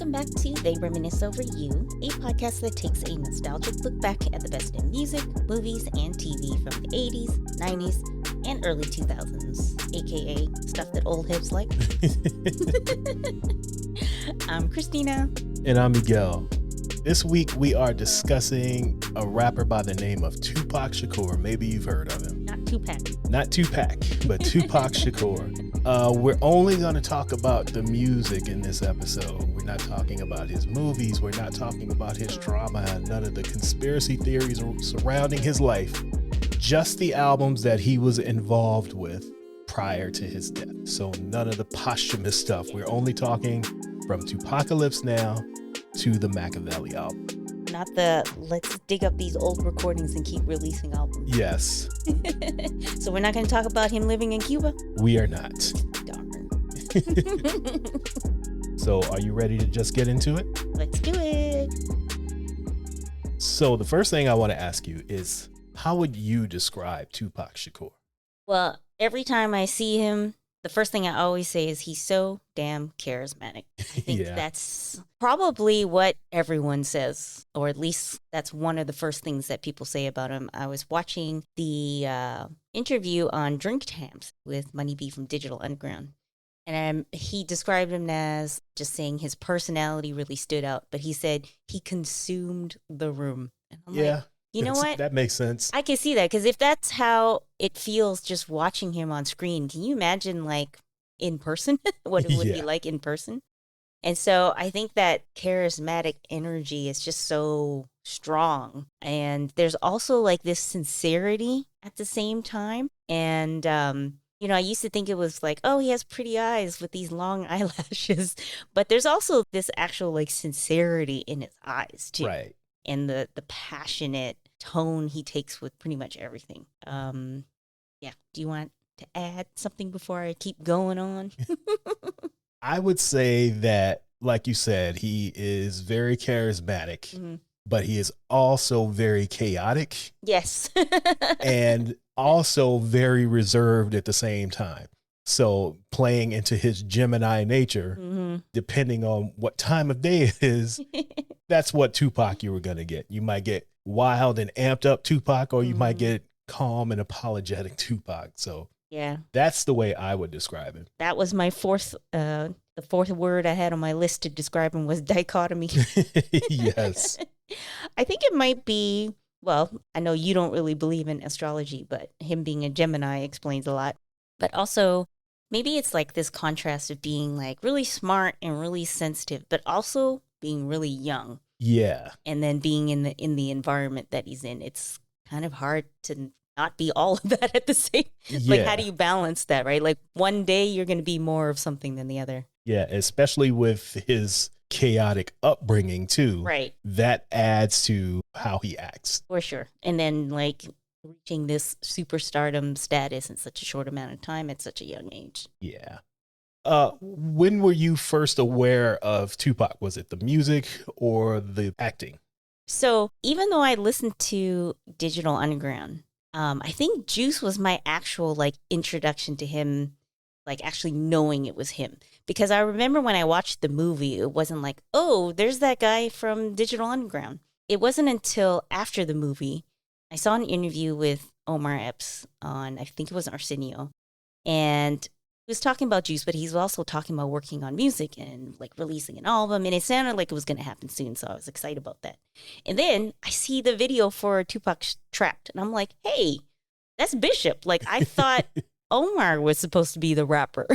Welcome back to They Reminisce Over You, a podcast that takes a nostalgic look back at the best in music, movies, and TV from the 80s, 90s, and early 2000s, aka stuff that old hips like. I'm Christina. And I'm Miguel. This week we are discussing a rapper by the name of Tupac Shakur. Maybe you've heard of him. Not Tupac. Not Tupac, but Tupac Shakur. We're only going to talk about the music in this episode. We're not talking about his movies. We're not talking about his drama and none of the conspiracy theories surrounding his life. Just the albums that he was involved with prior to his death. So none of the posthumous stuff. We're only talking from Tupacalypse Now to the Machiavelli album. Not the let's dig up these old recordings and keep releasing albums. Yes. So we're not going to talk about him living in Cuba? We are not. Darn. So are you ready to just get into it? Let's do it. So the first thing I want to ask you is, how would you describe Tupac Shakur? Well, every time I see him, the first thing I always say is he's so damn charismatic. I think that's probably what everyone says, or at least that's one of the first things that people say about him. I was watching the interview on Drink Champs with Money B from Digital Underground, and he described him as just saying his personality really stood out, but he said he consumed the room. And I'm like, you know what? That makes sense. I can see that, because if that's how it feels just watching him on screen, can you imagine like in person what it would be like in person? And so I think that charismatic energy is just so strong. And there's also like this sincerity at the same time. And, you know, I used to think it was like, oh, he has pretty eyes with these long eyelashes. But there's also this actual like sincerity in his eyes too. Right. And the passionate tone he takes with pretty much everything. Do you want to add something before I keep going on? I would say that, like you said, he is very charismatic, but he is also very chaotic. Yes. And also very reserved at the same time. So playing into his Gemini nature, depending on what time of day it is, that's what Tupac you were going to get. You might get wild and amped up Tupac, or you might get calm and apologetic Tupac. So yeah, that's the way I would describe him. That was my the fourth word I had on my list to describe him was dichotomy. Yes. I think it might be, well, I know you don't really believe in astrology, but him being a Gemini explains a lot. But also, maybe it's like this contrast of being like really smart and really sensitive, but also being really young. Yeah. And then being in the environment that he's in. It's kind of hard to not be all of that at the same. Like, how do you balance that, right? Like one day you're going to be more of something than the other. Yeah, especially with his chaotic upbringing too. Right. That adds to how he acts. For sure. And then like reaching this superstardom status in such a short amount of time at such a young age. Yeah. When were you first aware of Tupac? Was it the music or the acting? So even though I listened to Digital Underground, I think Juice was my actual like introduction to him, like actually knowing it was him. Because I remember when I watched the movie, it wasn't like, oh, there's that guy from Digital Underground. It wasn't until after the movie I saw an interview with Omar Epps on, I think it was Arsenio, and he was talking about Juice, but he's also talking about working on music and like releasing an album, and it sounded like it was going to happen soon, so I was excited about that. And then I see the video for Tupac Trapped, and I'm like, hey, that's Bishop. Like, I thought Omar was supposed to be the rapper.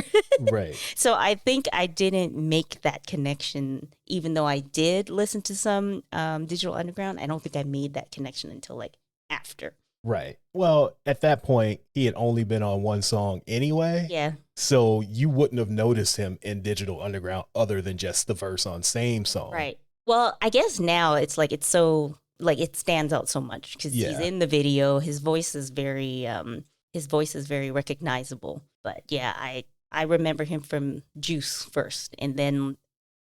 Right. So I think I didn't make that connection, even though I did listen to some Digital Underground. I don't think I made that connection until like after. Right. Well, at that point, he had only been on one song anyway. Yeah. So you wouldn't have noticed him in Digital Underground other than just the verse on same song. Right. Well, I guess now it's like it's so like it stands out so much because he's in the video. His voice is very recognizable. But yeah, I remember him from Juice first, and then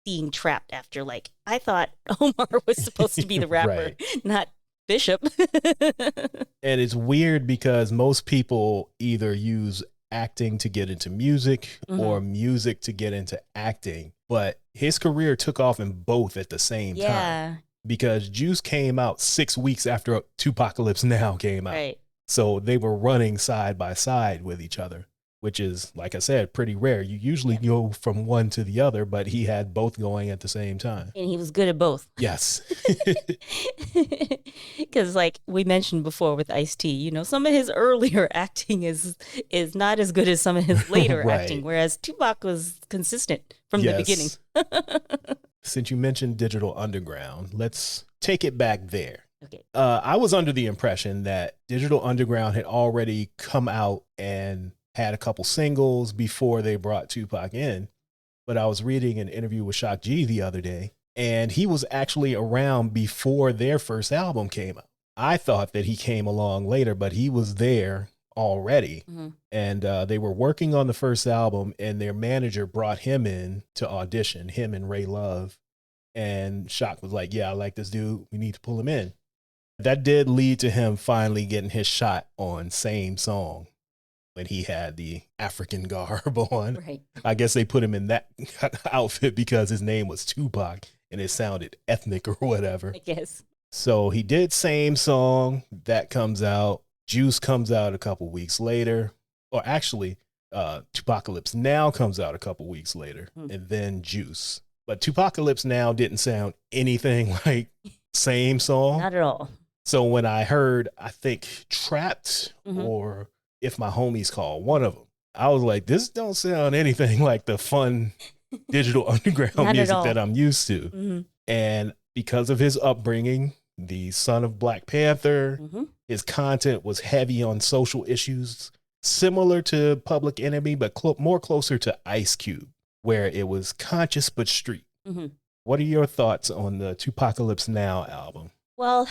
seeing Trapped after. Like, I thought Omar was supposed to be the rapper, not Bishop. And it's weird because most people either use acting to get into music or music to get into acting. But his career took off in both at the same time. Because Juice came out 6 weeks after Tupacalypse Now came out. Right. So they were running side by side with each other, which is, like I said, pretty rare. You usually go from one to the other, but he had both going at the same time. And he was good at both. Yes. Because like we mentioned before with Ice-T, you know, some of his earlier acting is not as good as some of his later acting, whereas Tupac was consistent from the beginning. Since you mentioned Digital Underground, let's take it back there. Okay. I was under the impression that Digital Underground had already come out and had a couple singles before they brought Tupac in. But I was reading an interview with Shock G the other day, and he was actually around before their first album came out. I thought that he came along later, but he was there already. And they were working on the first album, and their manager brought him in to audition, him and Ray Love. And Shock was like, yeah, I like this dude. We need to pull him in. That did lead to him finally getting his shot on Same Song when he had the African garb on. Right. I guess they put him in that outfit because his name was Tupac and it sounded ethnic or whatever. I guess. So he did Same Song. That comes out. Juice comes out a couple weeks later. Or actually, Tupacalypse Now comes out a couple weeks later. And then Juice. But Tupacalypse Now didn't sound anything like Same Song. Not at all. So when I heard, I think Trapped or If My Homies Call, one of them, I was like, this don't sound anything like the fun Digital Underground music that I'm used to. And because of his upbringing, the son of Black Panther, his content was heavy on social issues, similar to Public Enemy, but more closer to Ice Cube, where it was conscious but street. What are your thoughts on the Tupacalypse Now album? Well,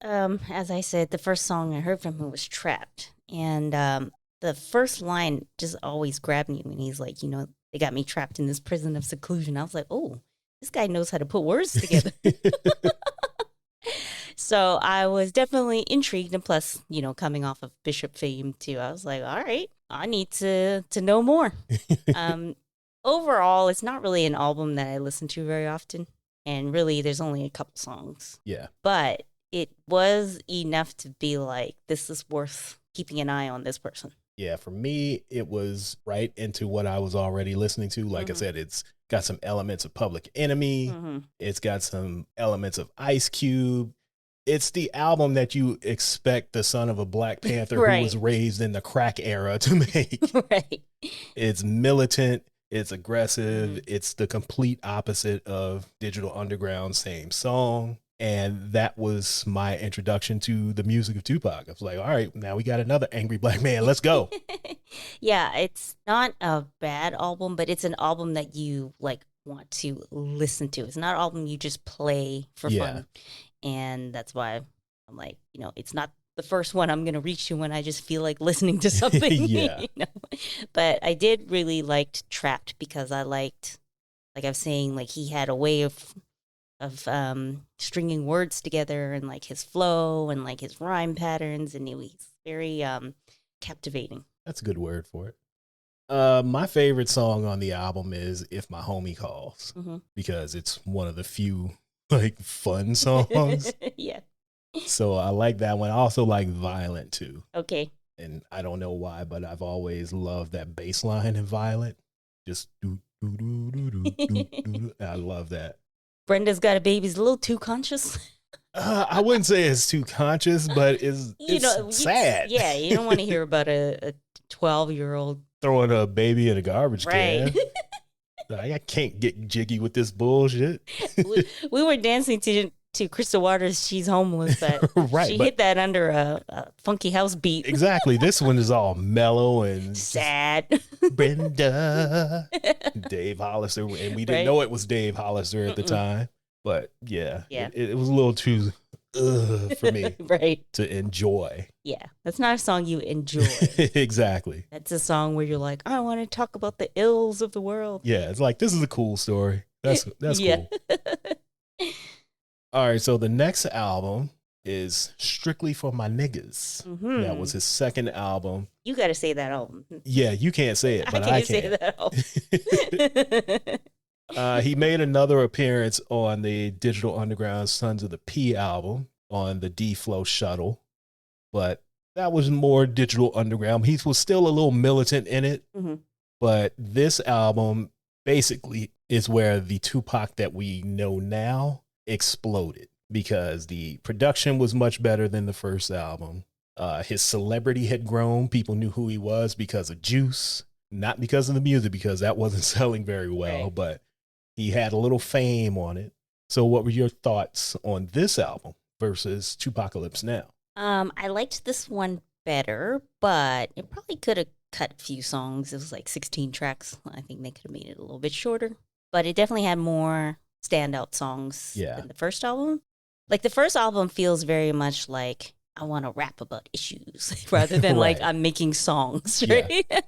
as I said, the first song I heard from him was Trapped. And the first line just always grabbed me when he's like, you know, they got me trapped in this prison of seclusion. I was like, oh, this guy knows how to put words together. So I was definitely intrigued. And plus, you know, coming off of Bishop fame too, I was like, all right, I need to know more. Overall, it's not really an album that I listen to very often. And really, there's only a couple songs. Yeah. But it was enough to be like, this is worth keeping an eye on this person. Yeah, for me, it was right into what I was already listening to. Like I said, it's got some elements of Public Enemy. It's got some elements of Ice Cube. It's the album that you expect the son of a Black Panther who was raised in the crack era to make. It's militant. It's aggressive. It's the complete opposite of Digital Underground, Same Song. And that was my introduction to the music of Tupac. I was like, all right, now we got another angry Black man. Let's go. Yeah, it's not a bad album, but it's an album that you like want to listen to. It's not an album you just play for fun. And that's why I'm like, you know, it's not the first one I'm going to reach to when I just feel like listening to something. You know? But I did really liked Trapped because I liked, like I was saying, like he had a way of stringing words together and like his flow and like his rhyme patterns, and it was very captivating. That's a good word for it. My favorite song on the album is If My Homie Calls, because it's one of the few like fun songs. So I like that one. I also like Violent too. Okay. And I don't know why, but I've always loved that bass line in Violent. Just do do do do do do do. I love that. Brenda's Got a Baby's a little too conscious. I wouldn't say it's too conscious, but it's sad. Yeah, you don't want to hear about a 12-year-old throwing a baby in a garbage can. I can't get jiggy with this bullshit. we were dancing to Crystal Waters' She's Homeless, but she hit that under a funky house beat. Exactly. This one is all mellow and sad. Brenda. Dave Hollister. And we didn't know it was Dave Hollister at the time. But yeah. It was a little too for me to enjoy. Yeah. That's not a song you enjoy. Exactly. That's a song where you're like, I want to talk about the ills of the world. Yeah. It's like, this is a cool story. That's cool. All right, so the next album is Strictly for My Niggas. Mm-hmm. That was his second album. You got to say that album. Yeah, you can't say it, but I can. Say that album. He made another appearance on the Digital Underground Sons of the P album on the D-Flow Shuttle, but that was more Digital Underground. He was still a little militant in it, mm-hmm. but this album basically is where the Tupac that we know now exploded, because the production was much better than the first album. His celebrity had grown. People knew who he was because of Juice, not because of the music, because that wasn't selling very well, right. But he had a little fame on it. So what were your thoughts on this album versus Tupacalypse Now? I liked this one better, but it probably could have cut a few songs. It was like 16 tracks. I think they could have made it a little bit shorter, but it definitely had more standout songs than the first album. Like the first album feels very much like I want to rap about issues rather than right. like I'm making songs, right? Yeah.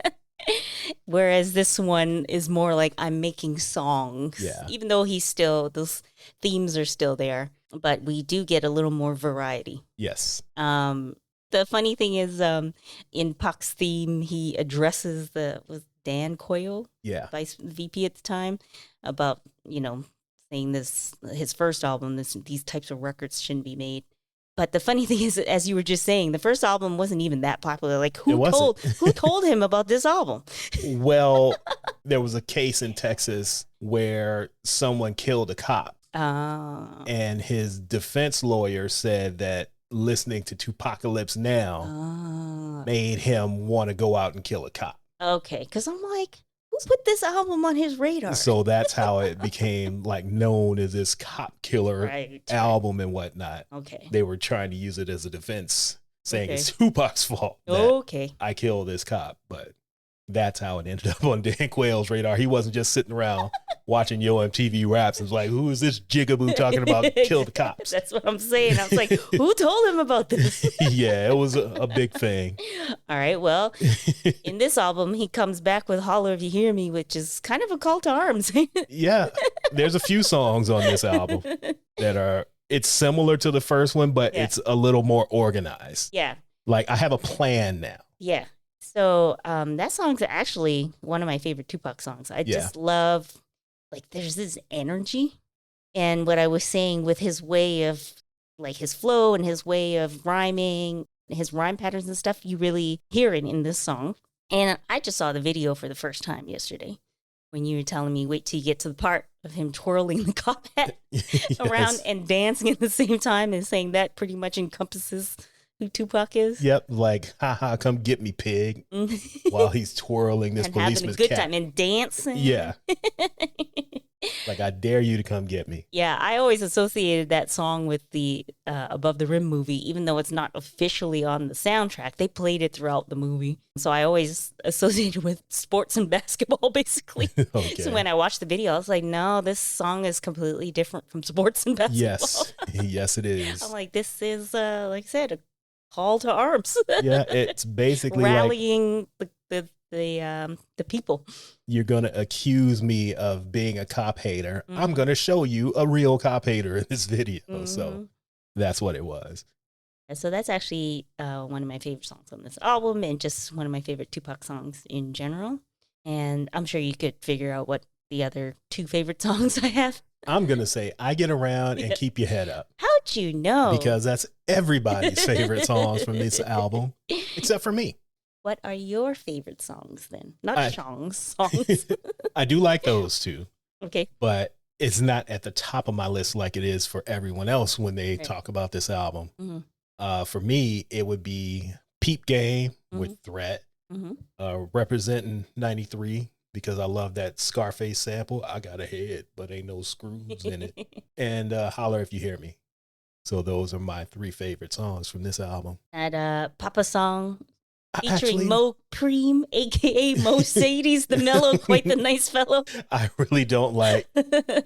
Whereas this one is more like I'm making songs, even though those themes are still there, but we do get a little more variety. Yes. The funny thing is, in Pac's theme, he addresses was Dan Coyle, Vice VP at the time, about, saying his first album, these types of records shouldn't be made. But the funny thing is, as you were just saying, the first album wasn't even that popular. Like, who told him about this album? Well, there was a case in Texas where someone killed a cop. And his defense lawyer said that listening to Tupacalypse Now made him want to go out and kill a cop. Okay, because I'm like, who put this album on his radar? So that's how it became like known as this cop killer album and whatnot. Okay. They were trying to use it as a defense, saying it's Tupac's fault that I killed this cop. But that's how it ended up on Dan Quayle's radar. He wasn't just sitting around watching Yo MTV Raps and was like, who is this jigaboo talking about kill the cops? That's what I'm saying. I was like, who told him about this? Yeah, it was a big thing. All right, well, in this album, he comes back with Holler If You Hear Me, which is kind of a call to arms. Yeah, there's a few songs on this album that it's similar to the first one, but it's a little more organized. Yeah. Like, I have a plan now. Yeah. So that song's actually one of my favorite Tupac songs. I just love, like, there's this energy. And what I was saying with his way of, like, his flow and his way of rhyming, his rhyme patterns and stuff, you really hear it in this song. And I just saw the video for the first time yesterday when you were telling me, wait till you get to the part of him twirling the cop hat around and dancing at the same time, and saying that pretty much encompasses who Tupac is. Yep, like, haha, come get me, pig, while he's twirling this policeman's having a good cap. time and dancing. Yeah. Like, I dare you to come get me. Yeah, I always associated that song with the Above the Rim movie, even though it's not officially on the soundtrack. They played it throughout the movie. So I always associated with sports and basketball, basically. Okay. So when I watched the video, I was like, no, this song is completely different from sports and basketball. Yes, yes, it is. I'm like, this is, like I said, a call to arms. Yeah, it's basically rallying the people. You're going to accuse me of being a cop hater. I'm going to show you a real cop hater in this video. So that's what it was. And so that's actually one of my favorite songs on this album, and just one of my favorite Tupac songs in general. And I'm sure you could figure out what the other two favorite songs I have. I'm going to say I Get Around and Keep Your Head Up. How'd you know? Because that's everybody's favorite songs from this album, except for me. What are your favorite songs then? Not songs. I do like those two. Okay. But it's not at the top of my list like it is for everyone else when they talk about this album. For me, it would be Peep Game with Threat, representing 93, because I love that Scarface sample. I got a head, but ain't no screws in it. And Holler If You Hear Me. So those are my three favorite songs from this album. That Papa song featuring Mo Preem, a.k.a. Mo Sadie's the Mellow, quite the nice fellow. I really don't like,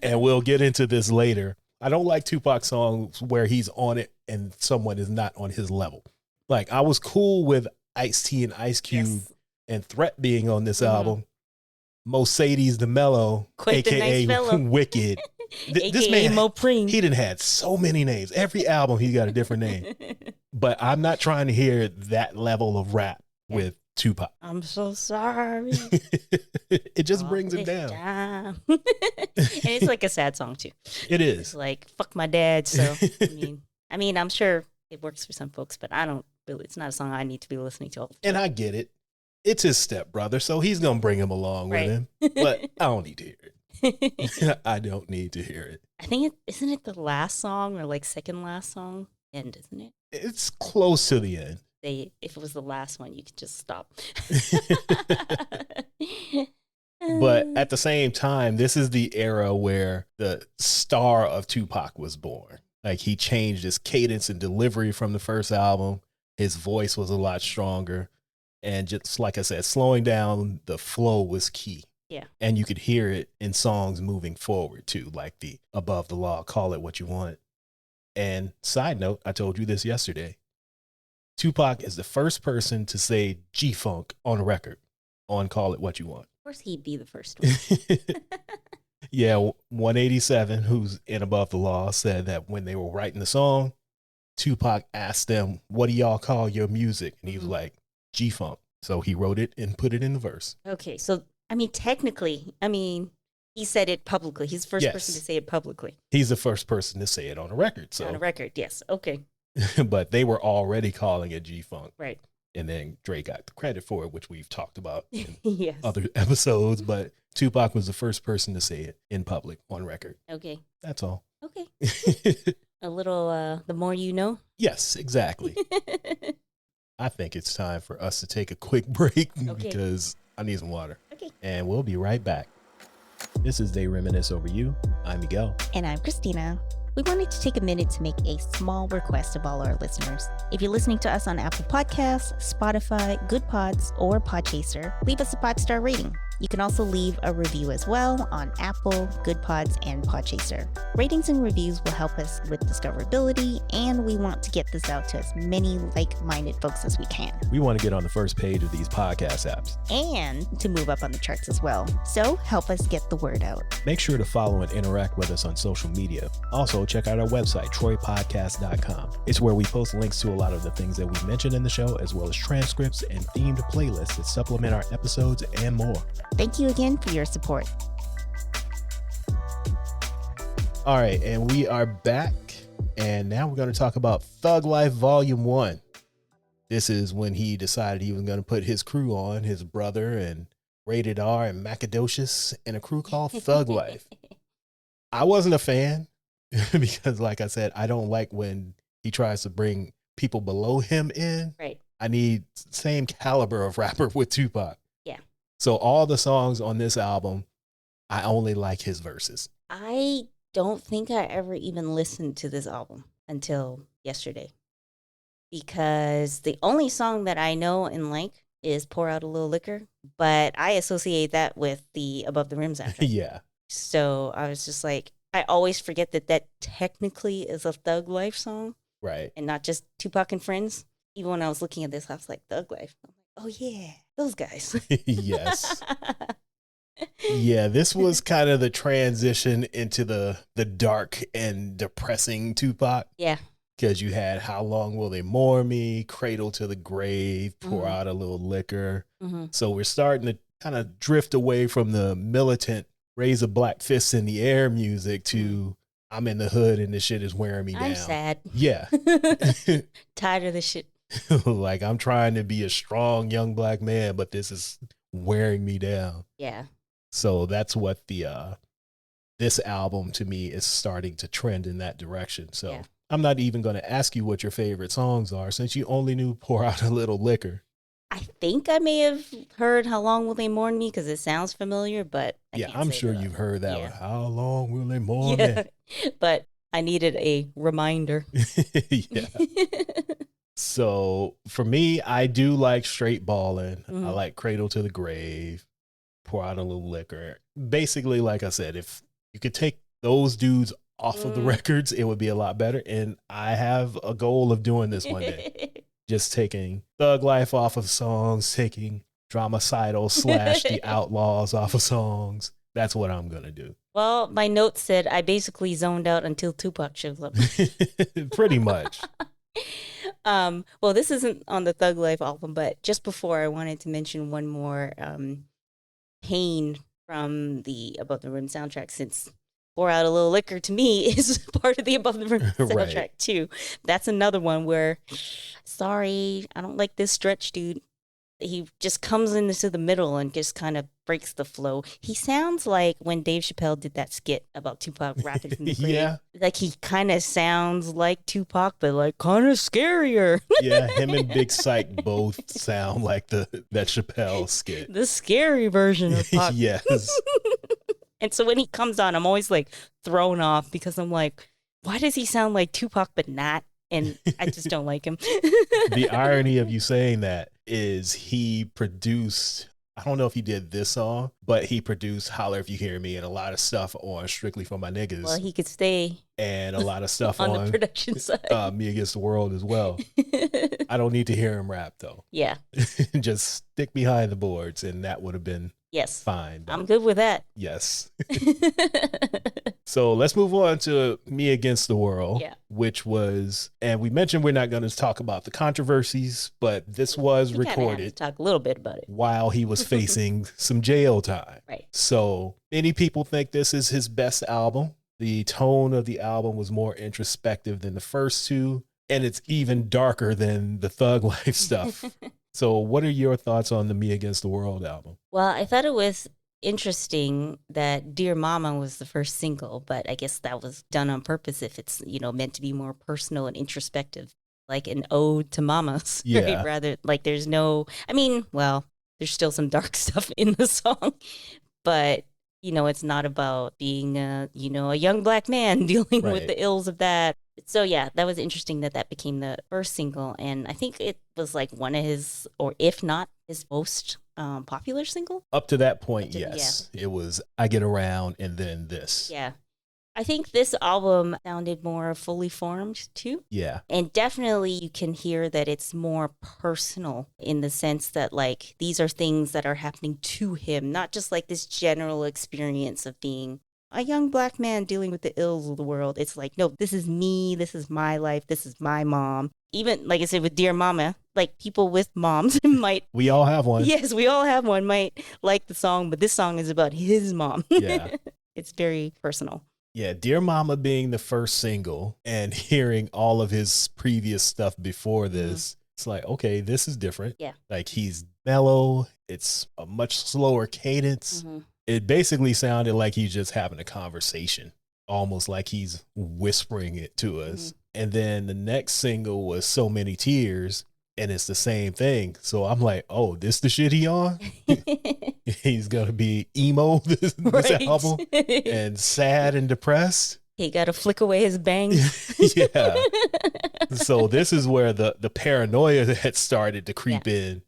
and we'll get into this later, I don't like Tupac songs where he's on it and someone is not on his level. Like, I was cool with Ice-T and Ice Cube and Threat being on this album. Mo Sadie's the Mellow, quite a.k.a. the nice Wicked, This AKA man, Mopreme. he done had so many names. Every album, he's got a different name. But I'm not trying to hear that level of rap with Tupac. I'm so sorry. It just brings him down. And it's like a sad song too. It is. It's like, fuck my dad. So, I mean, I'm sure it works for some folks, but I don't really, it's not a song I need to be listening to all the time. And I get it. It's his stepbrother, so he's going to bring him along with him. But I don't need to hear it. I don't need to hear it. I think isn't it the last song or like second last song? End, isn't it? It's close to the end. If it was the last one, you could just stop. But at the same time, this is the era where the star of Tupac was born. Like, he changed his cadence and delivery from the first album. His voice was a lot stronger. And just like I said, slowing down the flow was key. Yeah. And you could hear it in songs moving forward too, like the Above the Law, Call It What You Want. And side note, I told you this yesterday. Tupac is the first person to say G-Funk on a record on Call It What You Want. Of course he'd be the first one. Yeah, 187, who's in Above the Law, said that when they were writing the song, Tupac asked them, what do y'all call your music? And he was like, G-Funk. So he wrote it and put it in the verse. Okay, so, I mean, technically, he said it publicly. He's the first person to say it publicly. He's the first person to say it on a record. So. On a record, yes. Okay. But they were already calling it G-Funk. Right. And then Dre got the credit for it, which we've talked about in yes. other episodes. But Tupac was the first person to say it in public on record. Okay. That's all. Okay. A little, the more you know. Yes, exactly. I think it's time for us to take a quick break because I need some water. Okay. And we'll be right back. This is They Reminisce Over You. I'm Miguel. And I'm Christina. We wanted to take a minute to make a small request of all our listeners. If you're listening to us on Apple Podcasts, Spotify, Goodpods, or Podchaser, leave us a 5-star rating. You can also leave a review as well on Apple, Goodpods, and Podchaser. Ratings and reviews will help us with discoverability, and we want to get this out to as many like-minded folks as we can. We want to get on the first page of these podcast apps. And to move up on the charts as well. So help us get the word out. Make sure to follow and interact with us on social media. Also, check out our website, troypodcast.com. It's where we post links to a lot of the things that we mentioned in the show, as well as transcripts and themed playlists that supplement our episodes and more. Thank you again for your support. All right, and we are back, and now we're going to talk about Thug Life Volume 1. This is when he decided he was going to put his crew on, his brother and Rated R and Macadocious, in a crew called Thug Life. I wasn't a fan because, like I said, I don't like when he tries to bring people below him in. Right. I need same caliber of rapper with Tupac. Yeah. So all the songs on this album, I only like his verses. I don't think I ever even listened to this album until yesterday, because the only song that I know and like is Pour Out a Little Liquor, but I associate that with the Above the Rim soundtrack. Yeah. So I was just like, I always forget that technically is a Thug Life song. Right. And not just Tupac and Friends. Even when I was looking at this, I was like, Thug Life. I'm like, oh yeah, those guys. Yes. Yeah, this was kind of the transition into the dark and depressing Tupac. Yeah. Because you had How Long Will They Mourn Me, Cradle to the Grave, Pour Out a Little Liquor. So we're starting to kind of drift away from the militant, raise a black fist in the air music to I'm in the hood and this shit is wearing me down. I'm sad. Yeah. Tired of this shit. Like, I'm trying to be a strong young black man, but this is wearing me down. Yeah. So that's what this album to me is starting to trend in that direction. So yeah. I'm not even going to ask you what your favorite songs are since you only knew Pour Out a Little Liquor. I think I may have heard How Long Will They Mourn Me because it sounds familiar, but I'm sure you've heard that one. How long will they mourn me? But I needed a reminder. Yeah. So for me, I do like Straight Ballin'. I like Cradle to the Grave, Pour Out a Little Liquor. Basically, like I said, if you could take those dudes off of the records, it would be a lot better. And I have a goal of doing this one day. Just taking Thug Life off of songs, taking Dramacidal / The Outlaws off of songs. That's what I'm going to do. Well, my notes said I basically zoned out until Tupac shows up. Pretty much. Well, this isn't on the Thug Life album, but just before I wanted to mention one more pain from the Above the Rim soundtrack, since Pour Out a Little Liquor to me is part of the Above the Rim soundtrack Right. too. That's another one where, sorry, I don't like this stretch, dude. He just comes into the middle and just kind of breaks the flow. He sounds like when Dave Chappelle did that skit about Tupac rapping from the grave. Yeah. Like he kind of sounds like Tupac, but like kind of scarier. Yeah, him and Big Syke both sound like that Chappelle skit. The scary version of Pac. Yes. And so when he comes on, I'm always like thrown off because I'm like, why does he sound like Tupac but not? And I just don't like him. The irony of you saying that is he produced, I don't know if he did this song, but he produced Holler If You Hear Me and a lot of stuff on Strictly For My Niggas. Well, he could stay and a lot of stuff on on the production side. Me Against the World as well. I don't need to hear him rap though. Yeah. Just stick behind the boards and that would have been Yes. fine. I'm good with that. Yes. So let's move on to Me Against the World, which was, and we mentioned we're not going to talk about the controversies, but this was recorded. Talk a little bit about it while he was facing some jail time. Right. So many people think this is his best album. The tone of the album was more introspective than the first two, and it's even darker than the Thug Life stuff. So what are your thoughts on the Me Against the World album? Well, I thought it was interesting that Dear Mama was the first single, but I guess that was done on purpose if it's, meant to be more personal and introspective, like an ode to mamas. Yeah. Right? Rather, like there's there's still some dark stuff in the song, but it's not about being a young black man dealing with the ills of that. So yeah, that was interesting that became the first single, and I think it was like one of his, or if not his most popular single. Up to that point, yes. Yeah. It was I Get Around and then this. Yeah. I think this album sounded more fully formed too. Yeah. And definitely you can hear that it's more personal in the sense that like these are things that are happening to him, not just like this general experience of being a young black man dealing with the ills of the world. It's like, no, this is me. This is my life. This is my mom. Even, like I said, with Dear Mama, like people with moms might. We all have one. Yes, we all have one, might like the song, but this song is about his mom. Yeah. It's very personal. Yeah, Dear Mama being the first single and hearing all of his previous stuff before this, it's like, okay, this is different. Yeah. Like he's mellow. It's a much slower cadence. It basically sounded like he's just having a conversation, almost like he's whispering it to us. And then the next single was So Many Tears, and it's the same thing. So I'm like, oh, this the shit he on? He's going to be emo this album and sad and depressed. He got to flick away his bangs. Yeah. So this is where the paranoia had started to creep in.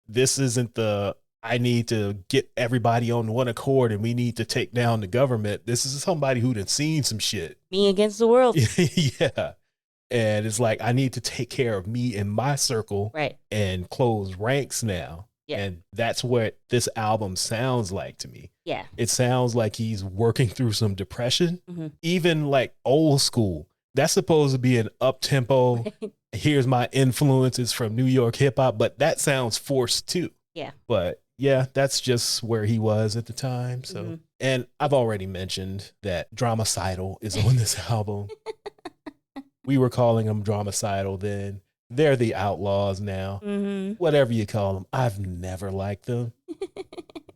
This isn't the I need to get everybody on one accord and we need to take down the government. This is somebody who done seen some shit. Me against the world. Yeah. And it's like, I need to take care of me and my circle and close ranks now. Yeah. And that's what this album sounds like to me. Yeah. It sounds like he's working through some depression, even like old school. That's supposed to be an up-tempo, here's my influences from New York hip hop, but that sounds forced too. Yeah. But yeah, that's just where he was at the time. So, and I've already mentioned that Dramacidal is on this album. We were calling them Dramacidal then. They're the Outlaws now. Whatever you call them. I've never liked them.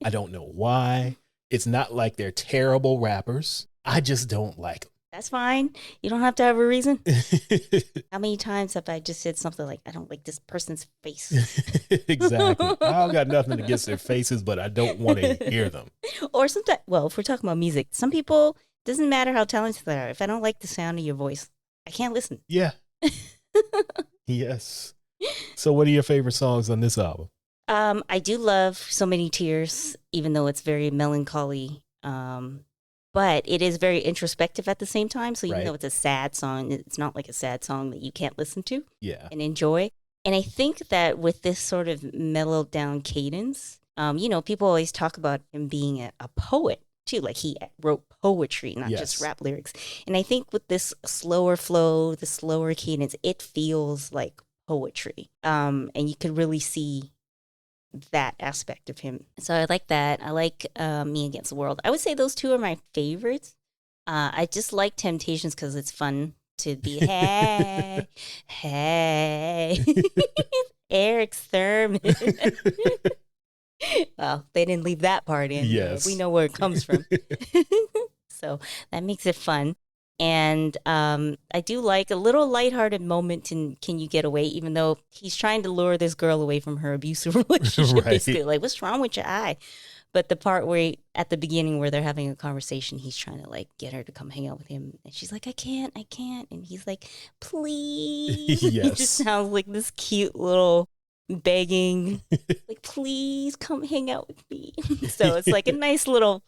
I don't know why. It's not like they're terrible rappers. I just don't like them. That's fine. You don't have to have a reason. How many times have I just said something like, I don't like this person's face? Exactly. I don't got nothing against their faces, but I don't want to hear them. Or sometimes, well, if we're talking about music, some people, doesn't matter how talented they are. If I don't like the sound of your voice, I can't listen. Yeah. Yes. So what are your favorite songs on this album? I do love So Many Tears, even though it's very melancholy. But it is very introspective at the same time. So even though it's a sad song, it's not like a sad song that you can't listen to and enjoy. And I think that with this sort of mellowed down cadence, people always talk about him being a poet. too. Like he wrote poetry, not just rap lyrics. And I think with this slower flow, the slower cadence, it feels like poetry. And you can really see that aspect of him. So I like that. I like Me Against the World. I would say those two are my favorites. I just like Temptations because it's fun to be, hey, hey, Eric Thurman. Well, they didn't leave that part in. Yes. We know where it comes from. So that makes it fun. And I do like a little lighthearted moment in Can You Get Away, even though he's trying to lure this girl away from her abusive relationship. Basically, like, what's wrong with your eye? But the part where at the beginning where they're having a conversation, he's trying to like get her to come hang out with him. And she's like, I can't. And he's like, please. Yes. It just sounds like this cute little begging, like, please come hang out with me. So it's like a nice little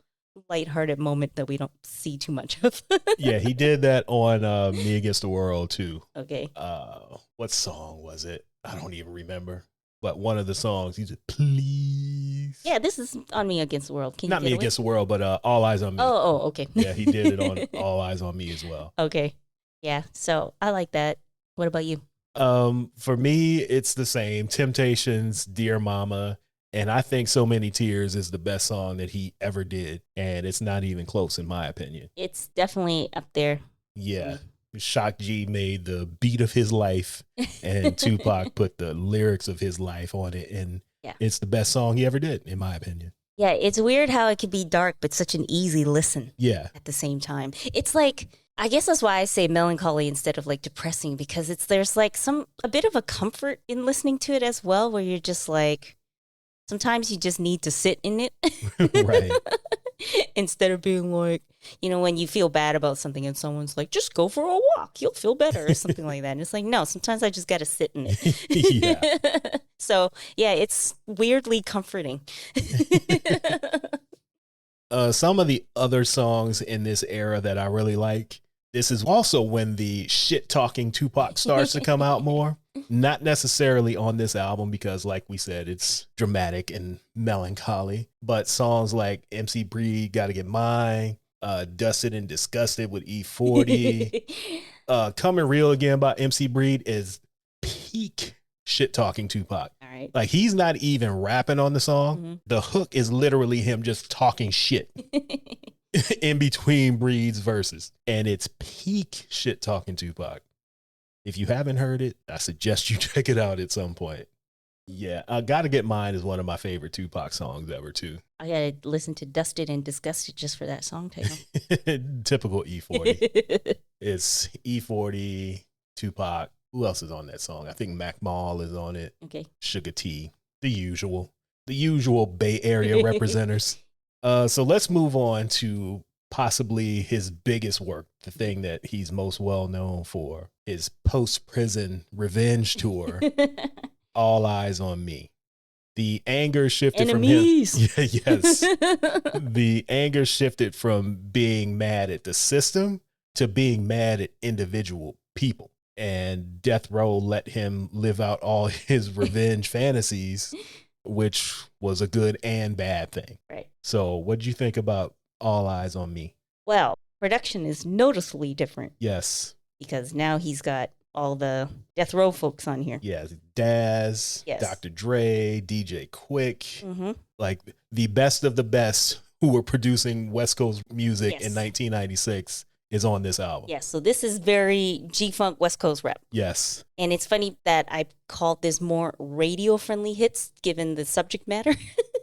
lighthearted moment that we don't see too much of. Yeah, he did that on Me Against the World too. Okay. What song was it? I don't even remember. But one of the songs, he said, please. Yeah, this is on Me Against the World. Can Not you Me Against the World, but All Eyes on Me. Oh, okay. Yeah, he did it on All Eyes on Me as well. Okay. Yeah, so I like that. What about you? For me, it's the same. Temptations, Dear Mama, and I think So Many Tears is the best song that he ever did, and it's not even close in my opinion. It's definitely up there. Yeah. Shock G made the beat of his life, and Tupac put the lyrics of his life on it, and it's the best song he ever did, in my opinion. Yeah, it's weird how it could be dark, but such an easy listen. Yeah. At the same time. It's like, I guess that's why I say melancholy instead of like depressing, because there's like a bit of a comfort in listening to it as well, where you're just like, sometimes you just need to sit in it. Right. Instead of being like, when you feel bad about something and someone's like, just go for a walk, you'll feel better, or something like that. And it's like, no, sometimes I just got to sit in it. Yeah. So, yeah, it's weirdly comforting. Some of the other songs in this era that I really like, this is also when the shit-talking Tupac starts to come out more. Not necessarily on this album because, like we said, it's dramatic and melancholy. But songs like MC Breed, Gotta Get Mine, Dusted and Disgusted with E40, Coming Real Again by MC Breed is peak shit-talking Tupac. All right. Like, he's not even rapping on the song. Mm-hmm. The hook is literally him just talking shit in between Breed's verses. And it's peak shit-talking Tupac. If you haven't heard it, I suggest you check it out at some point. Yeah, Gotta Get Mine is one of my favorite Tupac songs ever, too. I gotta listen to Dusted and Disgusted just for that song title. Typical E40. It's E40, Tupac. Who else is on that song? I think Mac Mall is on it. Okay. Sugar T. The usual Bay Area representers. So let's move on to possibly his biggest work, the thing that he's most well known for, his post-prison revenge tour, All Eyes on Me. The anger shifted Enemies. from him. Yes. The anger shifted from being mad at the system to being mad at individual people. And Death Row let him live out all his revenge fantasies, which was a good and bad thing. Right. So what did you think about All Eyes on Me? Well, production is noticeably different. Yes. Because now he's got all the Death Row folks on here. Yes. Daz, yes. Dr. Dre, DJ Quick, mm-hmm. like the best of the best who were producing West Coast music in 1996 is on this album. Yes, so this is very G-Funk West Coast rap. Yes. And it's funny that I called this more radio-friendly hits, given the subject matter.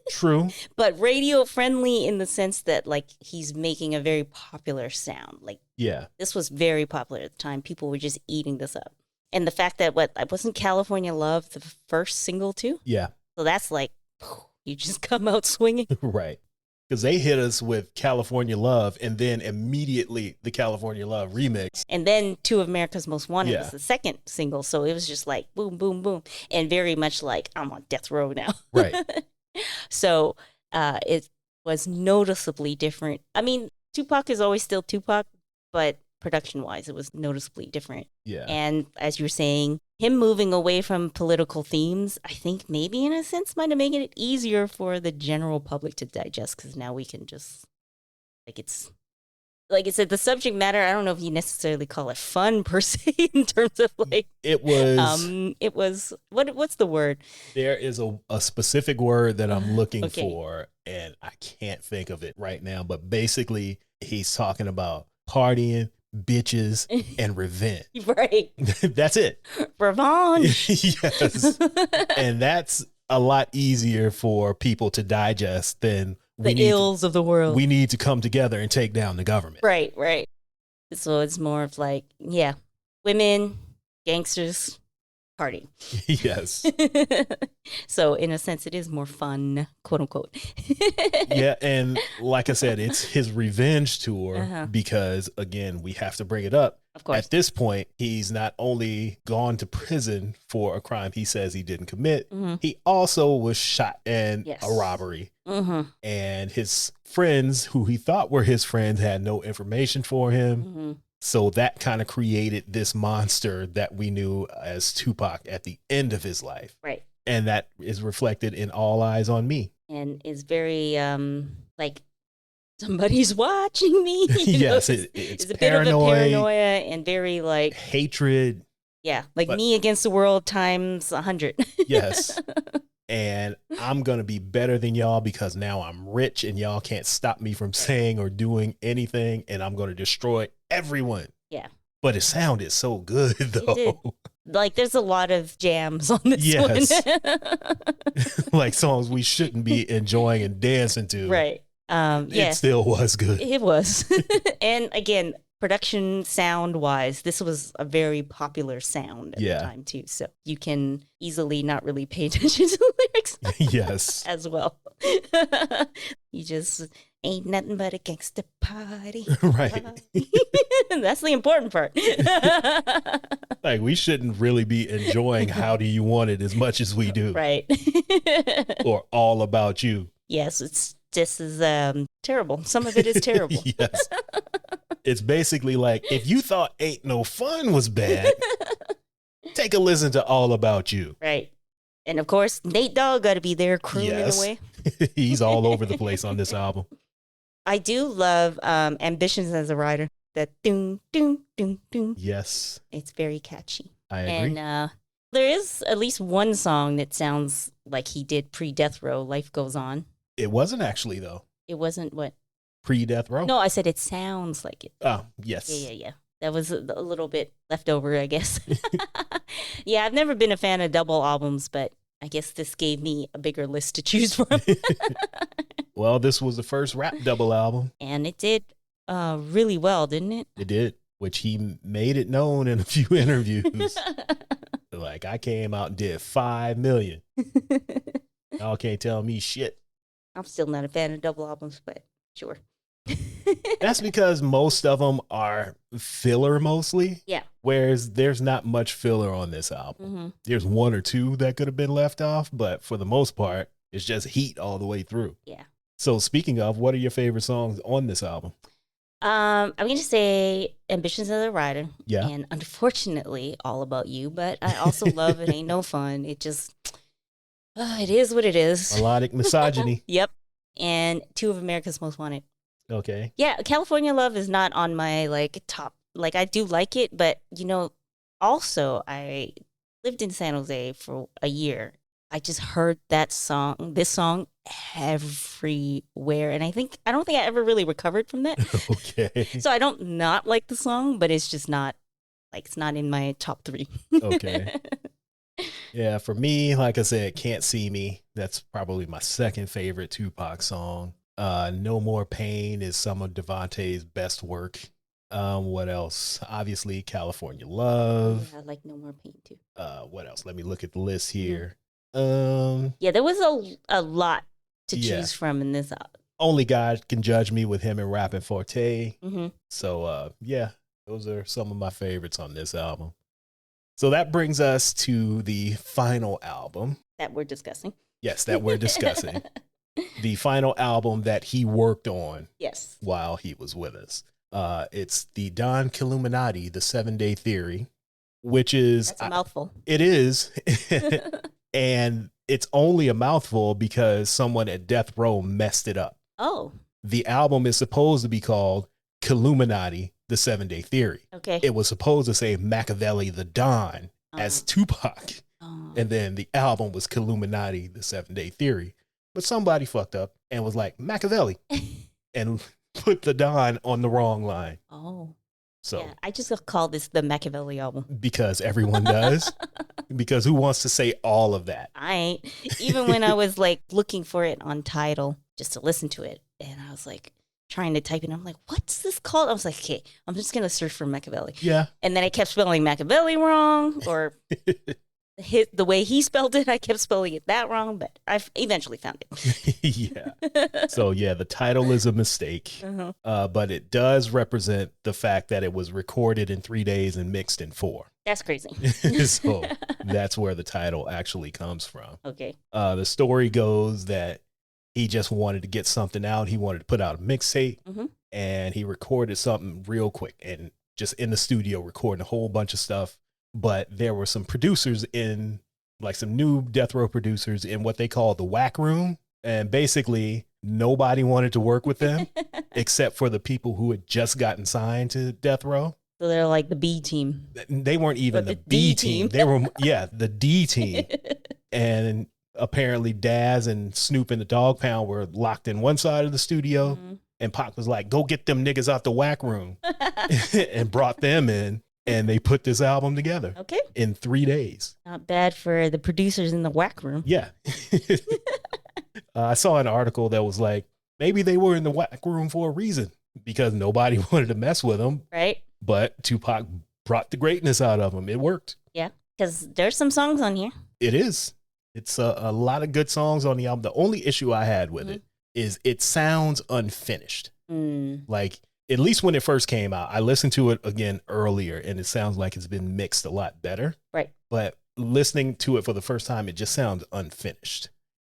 True. But radio-friendly in the sense that, like, he's making a very popular sound. Like, this was very popular at the time. People were just eating this up. And the fact that, wasn't California Love the first single, too? Yeah. So that's like, you just come out swinging. Right. Because they hit us with California Love and then immediately the California Love remix. And then Two of America's Most Wanted was the second single. So it was just like boom, boom, boom. And very much like, I'm on death row now. Right. So it was noticeably different. I mean, Tupac is always still Tupac, but production-wise, it was noticeably different. Yeah. And as you were saying, him moving away from political themes, I think maybe in a sense might have made it easier for the general public to digest, because now we can just like I said, the subject matter, I don't know if you necessarily call it fun per se in terms of like it was what's the word? There is a specific word that I'm looking Okay. for, and I can't think of it right now, but basically he's talking about partying, bitches, and revenge. Right. That's it. Revenge. Yes. And that's a lot easier for people to digest than the ills of the world. We need to come together and take down the government. Right, right. So it's more of like, yeah, women, gangsters, party. Yes. So in a sense, it is more fun, quote unquote. Yeah, and like I said, it's his revenge tour because, again, we have to bring it up. Of course. At this point, he's not only gone to prison for a crime he says he didn't commit, he also was shot in a robbery. And his friends, who he thought were his friends, had no information for him. So that kind of created this monster that we knew as Tupac at the end of his life. Right. And that is reflected in All Eyes on Me. And is very like somebody's watching me. Yes, it's a bit of a paranoia and very like hatred. Yeah, like me against the world times 100. Yes. And I'm going to be better than y'all because now I'm rich and y'all can't stop me from saying or doing anything, and I'm going to destroy everyone. Yeah. But it sounded so good, though. Like, there's a lot of jams on this one. Like songs we shouldn't be enjoying and dancing to. Right. It still was good. It was. And again, production sound wise, this was a very popular sound at the time too. So you can easily not really pay attention to the lyrics. Yes. As well. You just ain't nothing but a gangster party. Right. That's the important part. Like, we shouldn't really be enjoying How Do You Want It as much as we do. Right. Or All About You. Yes, this is terrible. Some of it is terrible. Yes. It's basically like, if you thought Ain't No Fun was bad, take a listen to All About You. Right. And of course, Nate Dogg got to be there crooning away. He's all over the place on this album. I do love Ambitions as a Writer. That doom, doom, doom, doom. Yes. It's very catchy. I agree. And there is at least one song that sounds like he did pre-Death Row, Life Goes On. It wasn't actually, though. It wasn't what? Pre-Death Row? No, I said it sounds like it. Oh, yes. Yeah. That was a little bit left over, I guess. Yeah, I've never been a fan of double albums, but I guess this gave me a bigger list to choose from. Well, this was the first rap double album. And it did really well, didn't it? It did, which he made it known in a few interviews. Like, I came out and did 5 million. Y'all can't tell me shit. I'm still not a fan of double albums, but sure. That's because most of them are filler mostly. Yeah. Whereas there's not much filler on this album. There's one or two that could have been left off, but for the most part, it's just heat all the way through. Yeah. So speaking of, what are your favorite songs on this album? I'm going to say Ambitions as a Writer. Yeah. And unfortunately, All About You, but I also love It Ain't No Fun. It just, it is what it is. Melodic misogyny. Yep. And Two of America's Most Wanted. Okay. Yeah, California Love is not on my like top. Like, I do like it, but also I lived in San Jose for a year. I just heard this song everywhere, and I don't think I ever really recovered from that. Okay. So I don't not like the song, but it's just not like, it's not in my top 3. Okay. Yeah, for me, like I said, Can't See Me. That's probably my second favorite Tupac song. No More Pain is some of Devontae's best work. What else? Obviously, California Love. Yeah, I like No More Pain too. What else? Let me look at the list here. Yeah, there was a lot to choose from in this. Only God Can Judge Me with him and Rapping Forte. Mm-hmm. So yeah, those are some of my favorites on this album. So that brings us to the final album that we're discussing. Yes, that we're discussing. The final album that he worked on while he was with us. It's the Don Killuminati, The 7-Day Theory, which is... That's a mouthful. It is. And it's only a mouthful because someone at Death Row messed it up. Oh. The album is supposed to be called Killuminati, the 7-Day Theory. Okay. It was supposed to say Machiavelli the Don as Tupac. And then the album was Killuminati, the 7-Day Theory. But somebody fucked up and was like, Machiavelli. And put the Don on the wrong line. Oh. So yeah, I just call this the Machiavelli album. Because everyone does. Because who wants to say all of that? I ain't. Even when I was like looking for it on Tidal just to listen to it, and I was like trying to type it, I'm like, what's this called? I was like, okay, I'm just going to search for Machiavelli. Yeah. And then I kept spelling Machiavelli wrong, or the way he spelled it, I kept spelling it that wrong, but I eventually found it. Yeah. So yeah, the title is a mistake, but it does represent the fact that it was recorded in 3 days and mixed in 4. That's crazy. So that's where the title actually comes from. Okay. The story goes that he just wanted to get something out. He wanted to put out a mixtape, and he recorded something real quick and just in the studio recording a whole bunch of stuff. But there were some producers in, like some new Death Row producers in what they call the whack room. And basically nobody wanted to work with them except for the people who had just gotten signed to Death Row. So they're like the B team. They weren't even the B team. They were, the D team. And apparently Daz and Snoop and the Dog Pound were locked in one side of the studio. And Pac was like, go get them niggas out the whack room and brought them in. And they put this album together in 3 days. Not bad for the producers in the whack room. Yeah. I saw an article that was like, maybe they were in the whack room for a reason because nobody wanted to mess with them. Right. But Tupac brought the greatness out of them. It worked. Yeah. Because there's some songs on here. It is. It's a lot of good songs on the album. The only issue I had with it is it sounds unfinished. Like, at least when it first came out, I listened to it again earlier and it sounds like it's been mixed a lot better. Right. But listening to it for the first time, it just sounds unfinished,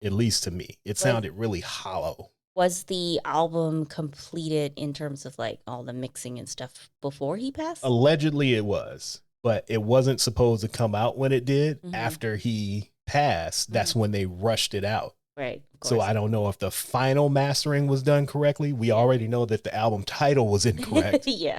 at least to me. It sounded really hollow. Was the album completed in terms of like all the mixing and stuff before he passed? Allegedly it was, but it wasn't supposed to come out when it did. After he passed, that's when they rushed it out. Right. So I don't know if the final mastering was done correctly. We already know that the album title was incorrect. Yeah.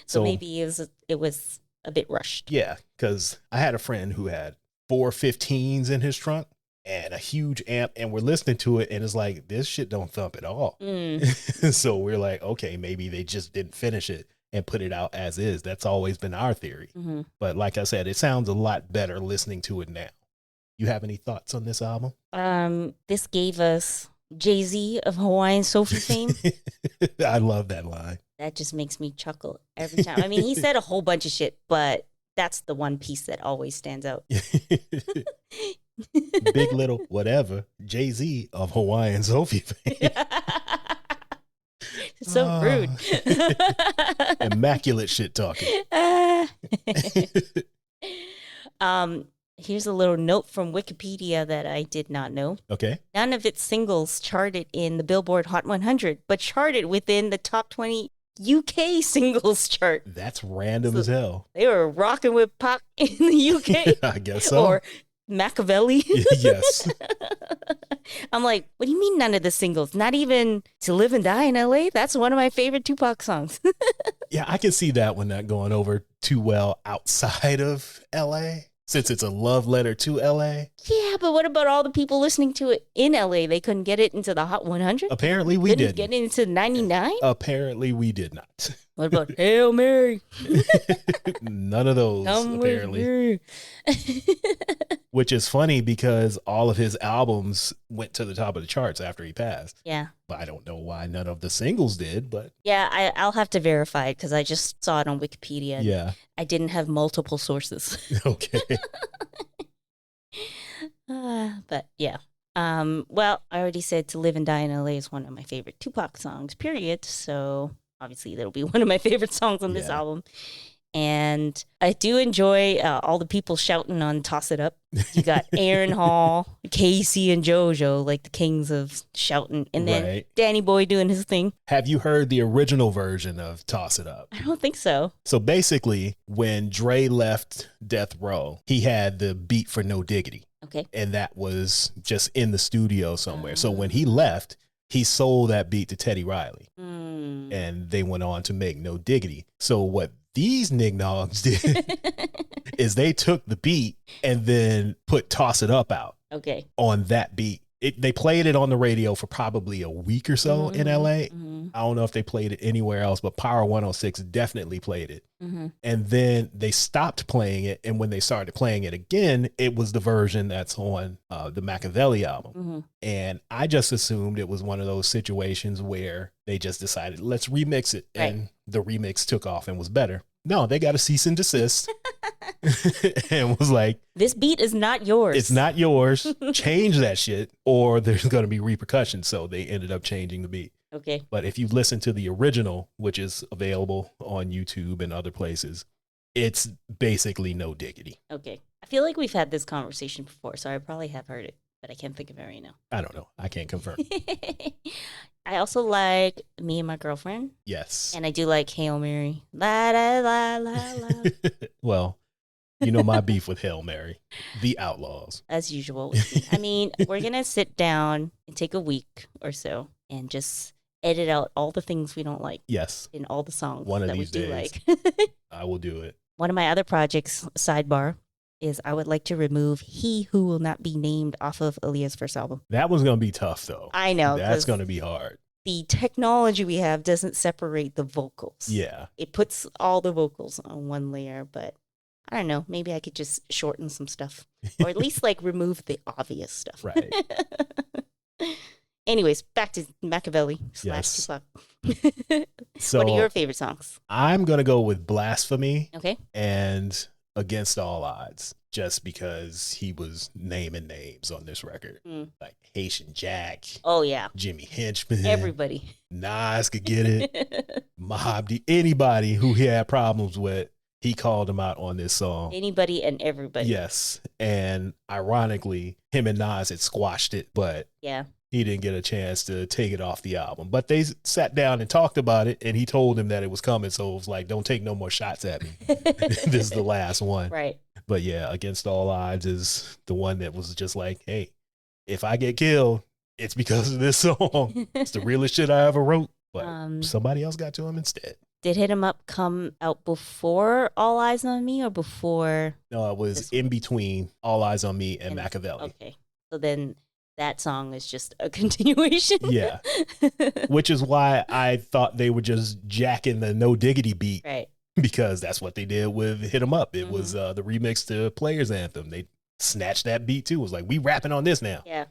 So maybe it was a bit rushed. Yeah, because I had a friend who had 4 15s in his trunk and a huge amp, and we're listening to it, and it's like, this shit don't thump at all. So we're like, okay, maybe they just didn't finish it and put it out as is. That's always been our theory. But like I said, it sounds a lot better listening to it now. You have any thoughts on this album? This gave us Jay-Z of Hawaiian Sophie fame. I love that line. That just makes me chuckle every time. I mean, he said a whole bunch of shit, but that's the one piece that always stands out. Big Little Whatever, Jay-Z of Hawaiian Sophie fame. So rude. Immaculate shit talking. Here's a little note from Wikipedia that I did not know. Okay. None of its singles charted in the Billboard Hot 100, but charted within the top 20 UK singles chart. That's random as hell. They were rocking with Pac in the UK. I guess so. Or Machiavelli. Yes. I'm like, what do you mean none of the singles? Not even To Live and Die in LA? That's one of my favorite Tupac songs. Yeah, I can see that one not going over too well outside of LA. Since it's a love letter to LA. Yeah, but what about all the people listening to it in LA? They couldn't get it into the Hot 100? Apparently we didn't. Get it into 99? Apparently we did not. What about Hail Mary? None of those, Come apparently. Which is funny because all of his albums went to the top of the charts after he passed. Yeah. But I don't know why none of the singles did, but... Yeah, I'll have to verify it because I just saw it on Wikipedia. Yeah. I didn't have multiple sources. Okay. But yeah. Well, I already said To Live and Die in LA is one of my favorite Tupac songs, period. So obviously that'll be one of my favorite songs on this album. And I do enjoy all the people shouting on Toss It Up. You got Aaron Hall, Casey, and JoJo, like the kings of shouting. And then Danny Boy doing his thing. Have you heard the original version of Toss It Up? I don't think so. So basically, when Dre left Death Row, he had the beat for No Diggity. Okay. And that was just in the studio somewhere. So when he left, he sold that beat to Teddy Riley. Mm. And they went on to make No Diggity. So what these nignogs did is they took the beat and then put Toss It Up out on that beat. They played it on the radio for probably a week or so in LA. I don't know if they played it anywhere else, but Power 106 definitely played it. And then they stopped playing it. And when they started playing it again, it was the version that's on the Machiavelli album. And I just assumed it was one of those situations where they just decided, let's remix it. And the remix took off and was better. No, they got a cease and desist and was like, this beat is not yours. It's not yours. Change that shit or there's going to be repercussions. So they ended up changing the beat. Okay. But if you listen to the original, which is available on YouTube and other places, it's basically No Diggity. Okay. I feel like we've had this conversation before, so I probably have heard it, but I can't think of it right now. I don't know. I can't confirm. I also like Me and My Girlfriend. Yes. And I do like Hail Mary. La, la, la, la, la. Well, you know my beef with Hail Mary. The Outlaws. As usual. I mean, we're going to sit down and take a week or so and just edit out all the things we don't like. Yes. In all the songs one of that these we do days, like. I will do it. One of my other projects, sidebar, is I would like to remove He Who Will Not Be Named off of Aaliyah's first album. That was going to be tough, though. I know. That's going to be hard. The technology we have doesn't separate the vocals. Yeah. It puts all the vocals on one layer, but I don't know. Maybe I could just shorten some stuff or at least like remove the obvious stuff. Right. Anyways, back to Machiavelli / Yes. Tupac. So what are your favorite songs? I'm going to go with Blasphemy. Okay. And Against All Odds, just because he was naming names on this record. Like Haitian Jack. Oh, yeah. Jimmy Henchman. Everybody. Nas could get it. Mobb Deep. Anybody who he had problems with, he called him out on this song. Anybody and everybody. Yes. And ironically, him and Nas had squashed it, but yeah, he didn't get a chance to take it off the album. But they sat down and talked about it, and he told him that it was coming. So it was like, don't take no more shots at me. This is the last one. Right. But yeah, Against All Odds is the one that was just like, hey, if I get killed, it's because of this song. It's the realest shit I ever wrote. But somebody else got to him instead. Did Hit 'Em Up come out before All Eyes on Me or before? No, it was in between All Eyes on Me and Machiavelli. Okay. So then that song is just a continuation. Yeah. Which is why I thought they were just jacking the No Diggity beat. Right. Because that's what they did with Hit 'Em Up. It was the remix to Players Anthem. They snatched that beat too. It was like, we rapping on this now. Yeah.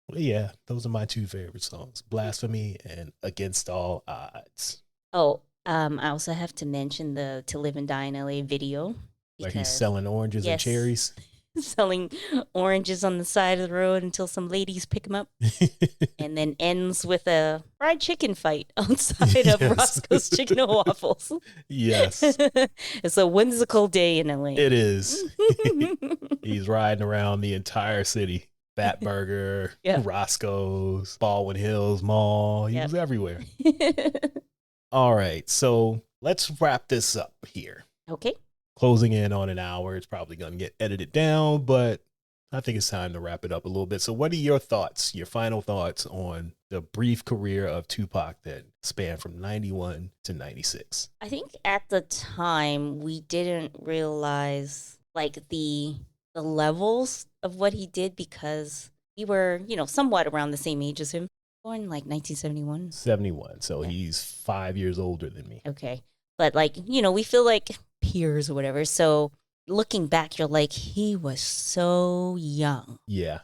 Well, yeah, those are my two favorite songs, Blasphemy and Against All Odds. Oh, I also have to mention the To Live and Die in LA video. Where he's selling oranges and cherries. Selling oranges on the side of the road until some ladies pick him up. And then ends with a fried chicken fight outside of Roscoe's Chicken and Waffles. Yes. It's a whimsical day in LA. It is. He's riding around the entire city. Fat Burger, Roscoe's, Baldwin Hills Mall. He was everywhere. All right. So let's wrap this up here. Okay. Closing in on an hour. It's probably going to get edited down, but I think it's time to wrap it up a little bit. So what are your thoughts, your final thoughts on the brief career of Tupac that spanned from 91 to 96? I think at the time we didn't realize like the levels of what he did because we were, somewhat around the same age as him. Born like 1971. 71. So he's 5 years older than me. Okay. But we feel like peers or whatever. So looking back, you're like, he was so young. Yeah.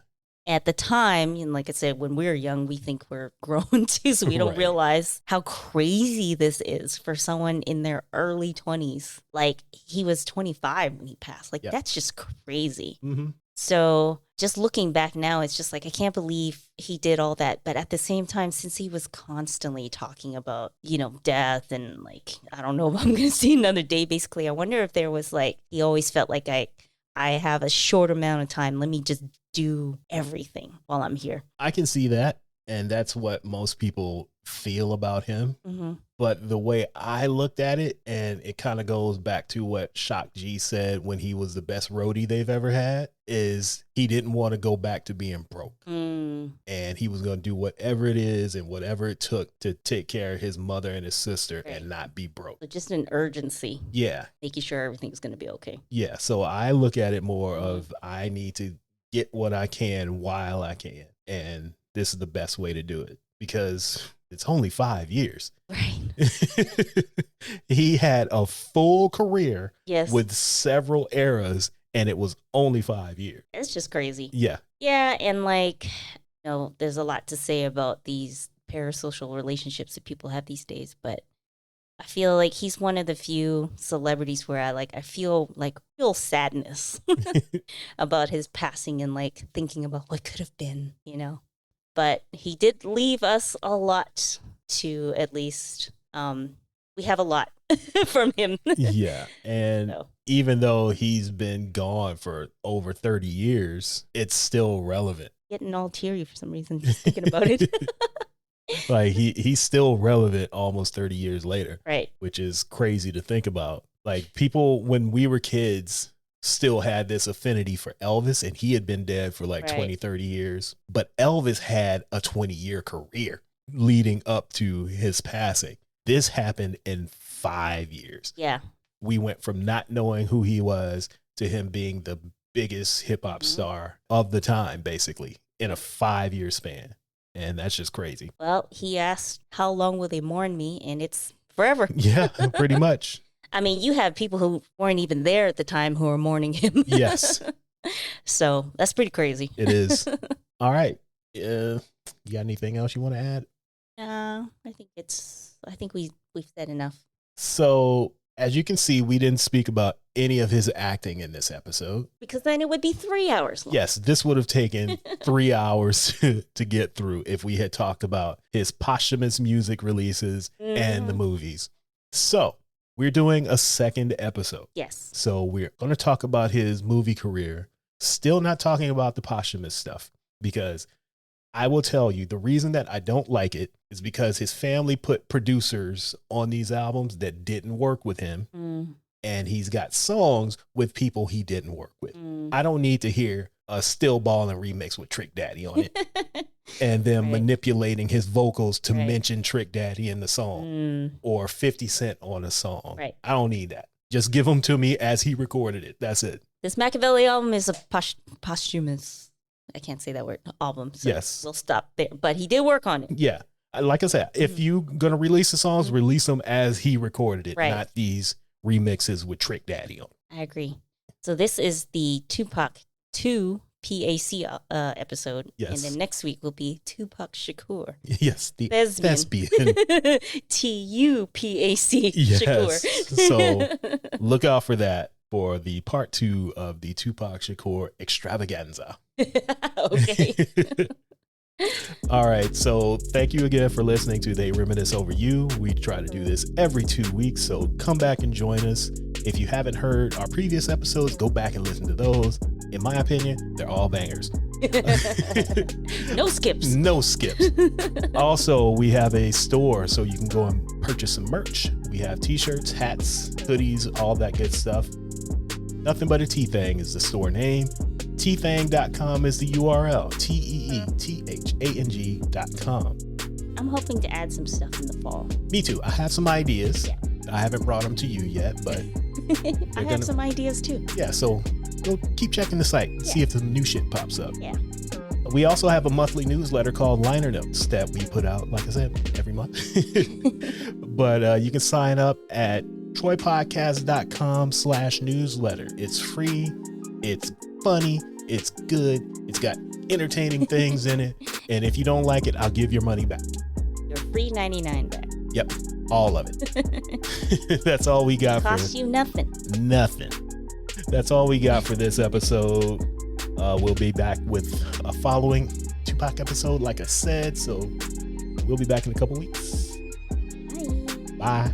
At the time, and like I said, when we're young, we think we're grown too. So we don't realize how crazy this is for someone in their early 20s. Like he was 25 when he passed. Like that's just crazy. Mm-hmm. So just looking back now, it's just like, I can't believe he did all that. But at the same time, since he was constantly talking about, death and like, I don't know if I'm going to see another day, basically, I wonder if there was like, he always felt like I have a short amount of time. Let me just do everything while I'm here. I can see that. And that's what most people feel about him. Mm-hmm. But the way I looked at it, and it kind of goes back to what Shock G said when he was the best roadie they've ever had, is he didn't want to go back to being broke. And he was going to do whatever it is and whatever it took to take care of his mother and his sister and not be broke. So just an urgency. Yeah. Making sure everything's going to be okay. Yeah. So I look at it more of I need to get what I can while I can. And this is the best way to do it because it's only 5 years. Right. He had a full career yes. with several eras, and it was only 5 years. It's just crazy. Yeah. Yeah. And like, you know, there's a lot to say about these parasocial relationships that people have these days, but I feel like he's one of the few celebrities where I feel sadness about his passing and like thinking about what could have been, you know. But he did leave us a lot to at least, we have a lot from him. Yeah. And even though he's been gone for over 30 years, it's still relevant. Getting all teary for some reason, just thinking about it. Like he's still relevant almost 30 years later. Right. Which is crazy to think about. Like people, when we were kids, still had this affinity for Elvis, and he had been dead for like 20, 30 years. But Elvis had a 20-year career leading up to his passing. This happened in 5 years. Yeah. We went from not knowing who he was to him being the biggest hip hop star of the time, basically, in a 5-year span. And that's just crazy. Well, he asked, how long will they mourn me? And it's forever. Yeah, pretty much. I mean, you have people who weren't even there at the time who are mourning him. Yes. So that's pretty crazy. It is. All right. You got anything else you want to add? I think we've said enough. So as you can see, we didn't speak about any of his acting in this episode. Because then it would be 3 hours long. Yes, this would have taken 3 hours to get through if we had talked about his posthumous music releases and the movies. So we're doing a second episode. Yes. So we're going to talk about his movie career, still not talking about the posthumous stuff, because I will tell you the reason that I don't like it is because his family put producers on these albums that didn't work with him. And he's got songs with people he didn't work with. I don't need to hear a Still Ballin' remix with Trick Daddy on it. And then manipulating his vocals to mention Trick Daddy in the song or 50 Cent on a song. Right. I don't need that. Just give them to me as he recorded it. That's it. This Machiavelli album is a posthumous, I can't say that word, album. So yes. We'll stop there. But he did work on it. Yeah. Like I said, if you're going to release the songs, release them as he recorded it, not these remixes with Trick Daddy on. I agree. So this is the Tupac 2 PAC episode. Yes. And then next week will be Tupac Shakur. Yes. The thespian. TUPAC yes. Shakur. So look out for that for the part 2 of the Tupac Shakur extravaganza. Okay. All right. So thank you again for listening to They Reminisce Over You. We try to do this every 2 weeks. So come back and join us. If you haven't heard our previous episodes, go back and listen to those. In my opinion, they're all bangers. No skips. No skips. Also, we have a store so you can go and purchase some merch. We have t-shirts, hats, hoodies, all that good stuff. Nothing But a T-Thang is the store name. Tthang.com is the URL. TEETHANG.com. I'm hoping to add some stuff in the fall. Me too. I have some ideas. Yeah. I haven't brought them to you yet, but I have some ideas too. Yeah, so go keep checking the site and see if the new shit pops up. Yeah. We also have a monthly newsletter called Liner Notes that we put out, like I said, every month. But you can sign up at troypodcast.com/newsletter. It's free. It's funny. It's good. It's got entertaining things in it. And if you don't like it, I'll give your money back. Your free 99 back. Yep. All of it. That's all we got. Cost you nothing. Nothing. That's all we got for this episode. We'll be back with a following Tupac episode, like I said. So we'll be back in a couple weeks. Bye. Bye.